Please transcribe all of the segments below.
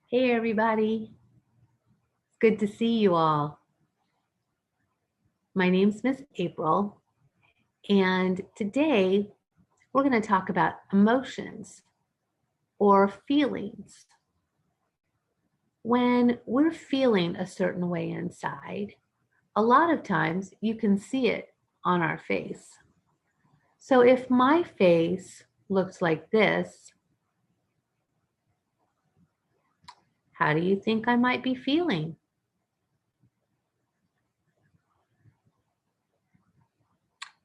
Hey everybody, it's good to see you all. My name's Miss April, and today we're going to talk about emotions or feelings. When we're feeling a certain way inside, a lot of times you can see it on our face. So if my face looks like this, how do you think I might be feeling?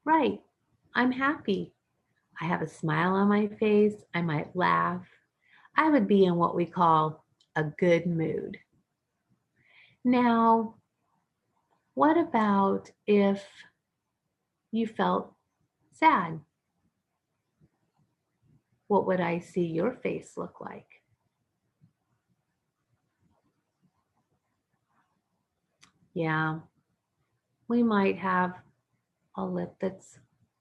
Right, I'm happy. I have a smile on my face. I might laugh. I would be in what we call a good mood. Now, what about if you felt sad? What would I see your face look like? Yeah, we might have a lip that's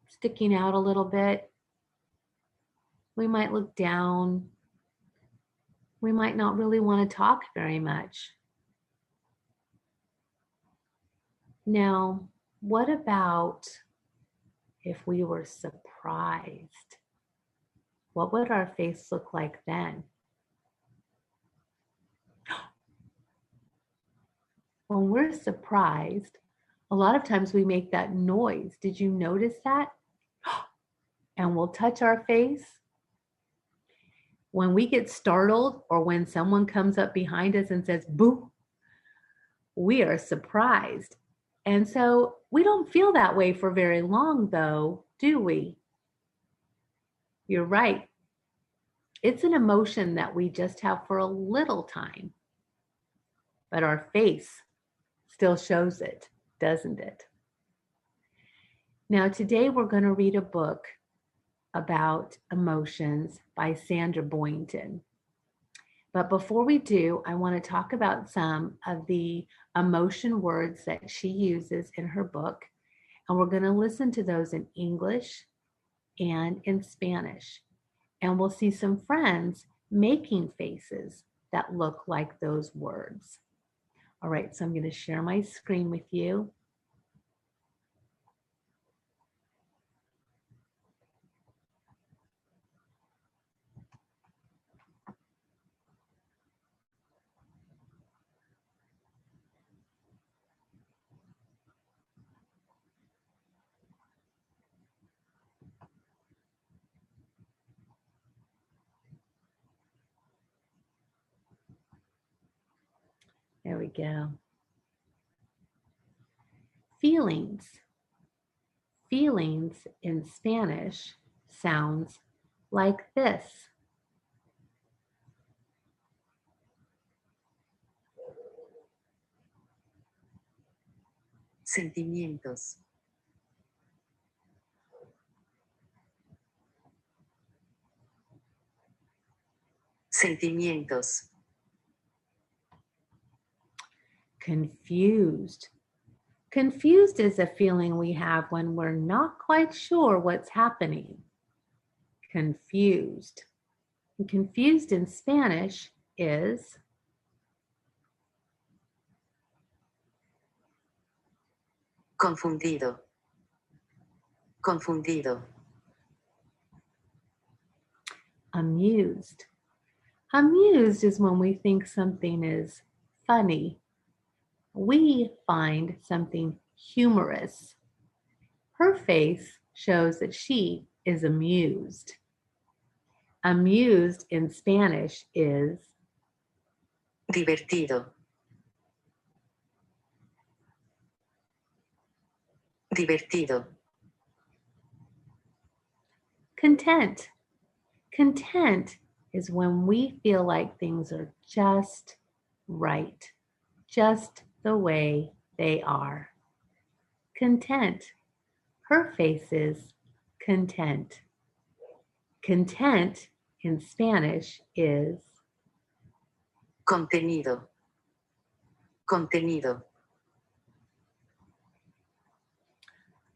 sticking out a little bit. We might look down. We might not really want to talk very much. Now, what about if we were surprised? What would our face look like then? When we're surprised, a lot of times we make that noise. Did you notice that? And we'll touch our face. When we get startled or when someone comes up behind us and says, boo, we are surprised. And so we don't feel that way for very long, though, do we? You're right. It's an emotion that we just have for a little time, but our face still shows it, doesn't it? Now, today we're going to read a book about emotions by Sandra Boynton. But before we do, I want to talk about some of the emotion words that she uses in her book. And we're going to listen to those in English and in Spanish. And we'll see some friends making faces that look like those words. All right, so I'm going to share my screen with you. There we go. Feelings. Feelings in Spanish sounds like this. Sentimientos. Sentimientos. Confused. Confused is a feeling we have when we're not quite sure what's happening. Confused. And confused in Spanish is Confundido. Confundido. amused. Amused is when we think something is funny. We find something humorous. Her face shows that she is amused. Amused in Spanish is Divertido. Divertido. content. Content is when we feel like things are just right, just the way they are. Content. Her face is content. Content in Spanish is Contenido. Contenido.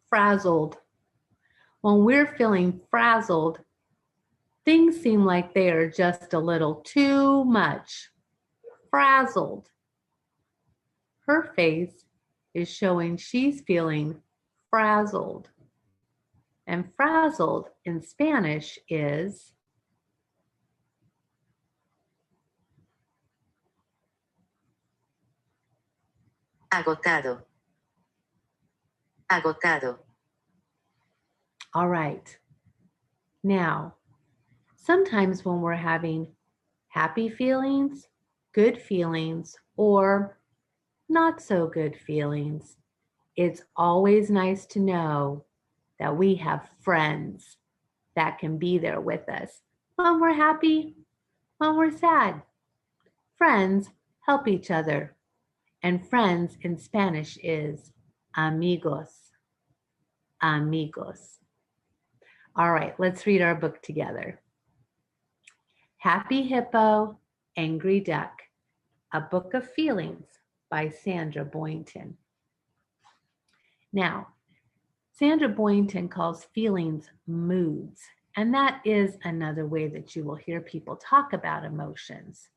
frazzled. When we're feeling frazzled, things seem like they are just a little too much. frazzled. Her face is showing she's feeling frazzled. And frazzled in Spanish is agotado, agotado. all right. Now, sometimes when we're having happy feelings, good feelings, or not so good feelings, it's always nice to know that we have friends that can be there with us when we're happy, when we're sad. Friends help each other, and friends in Spanish is amigos. Amigos. All right, let's read our book together. Happy Hippo, Angry Duck, A Book of Feelings by Sandra Boynton. Now, Sandra Boynton calls feelings moods, and that is another way that you will hear people talk about emotions,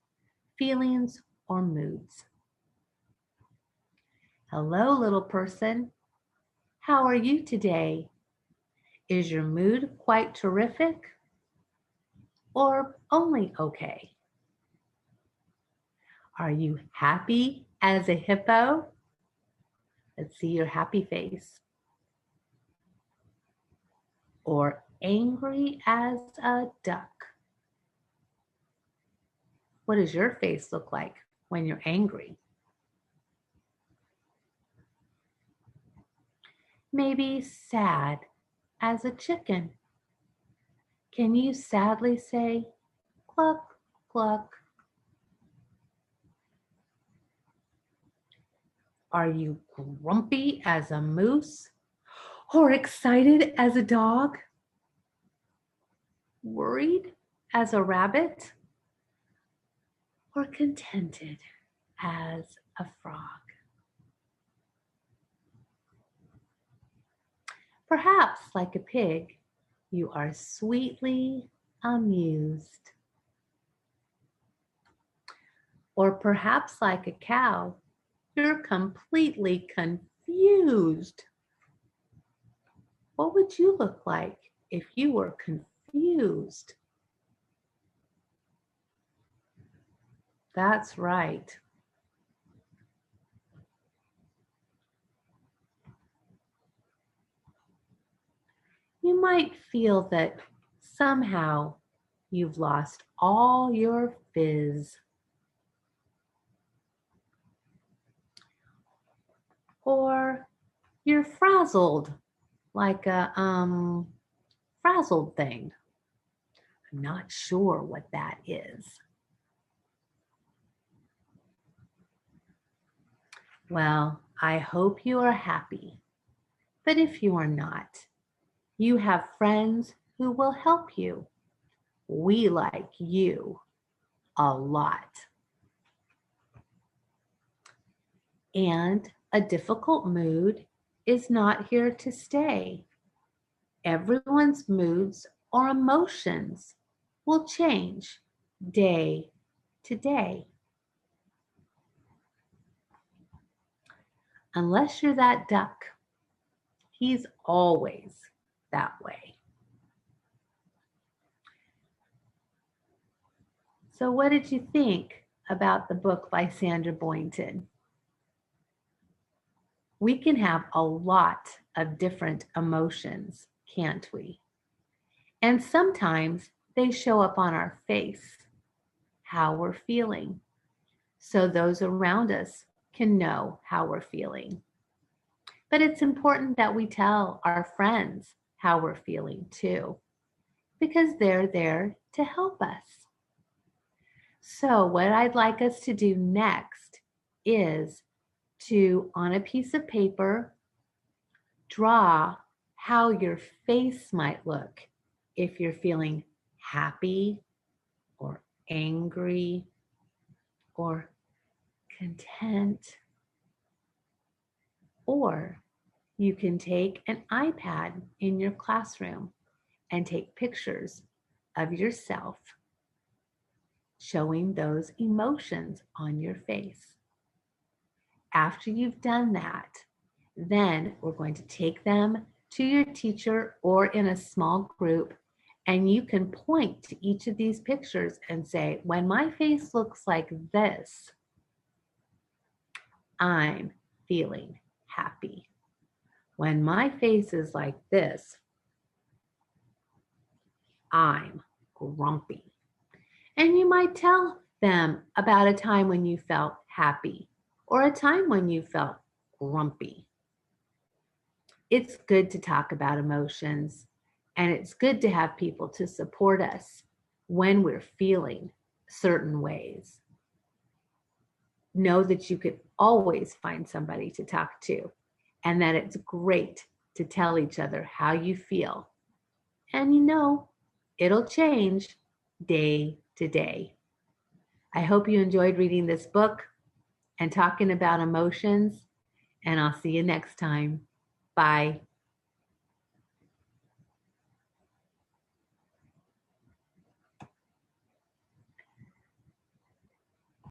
feelings or moods. Hello, little person. How are you today? Is your mood quite terrific or only okay? Are you happy as a hippo? Let's see your happy face. Or angry as a duck? What does your face look like when you're angry? Maybe sad as a chicken. Can you sadly say, cluck, cluck? Are you grumpy as a moose or excited as a dog? Worried as a rabbit or contented as a frog? Perhaps like a pig, you are sweetly amused. Or perhaps like a cow, you're completely confused. What would you look like if you were confused? That's right. You might feel that somehow you've lost all your fizz. Or you're frazzled, like a frazzled thing. I'm not sure what that is. Well, I hope you are happy. But if you are not, you have friends who will help you. We like you a lot. And a difficult mood is not here to stay. Everyone's moods or emotions will change day to day. Unless you're that duck, he's always that way. So what did you think about the book by Sandra Boynton? We can have a lot of different emotions, can't we? And sometimes they show up on our face, how we're feeling, so those around us can know how we're feeling. But it's important that we tell our friends how we're feeling too, because they're there to help us. So what I'd like us to do next is to, on a piece of paper, draw how your face might look if you're feeling happy or angry or content. Or you can take an iPad in your classroom and take pictures of yourself showing those emotions on your face. After you've done that, then we're going to take them to your teacher or in a small group, and you can point to each of these pictures and say, when my face looks like this, I'm feeling happy. When my face is like this, I'm grumpy. And you might tell them about a time when you felt happy or a time when you felt grumpy. It's good to talk about emotions, and it's good to have people to support us when we're feeling certain ways. Know that you could always find somebody to talk to, and that it's great to tell each other how you feel. And you know, it'll change day to day. I hope you enjoyed reading this book and talking about emotions, and I'll see you next time. Bye.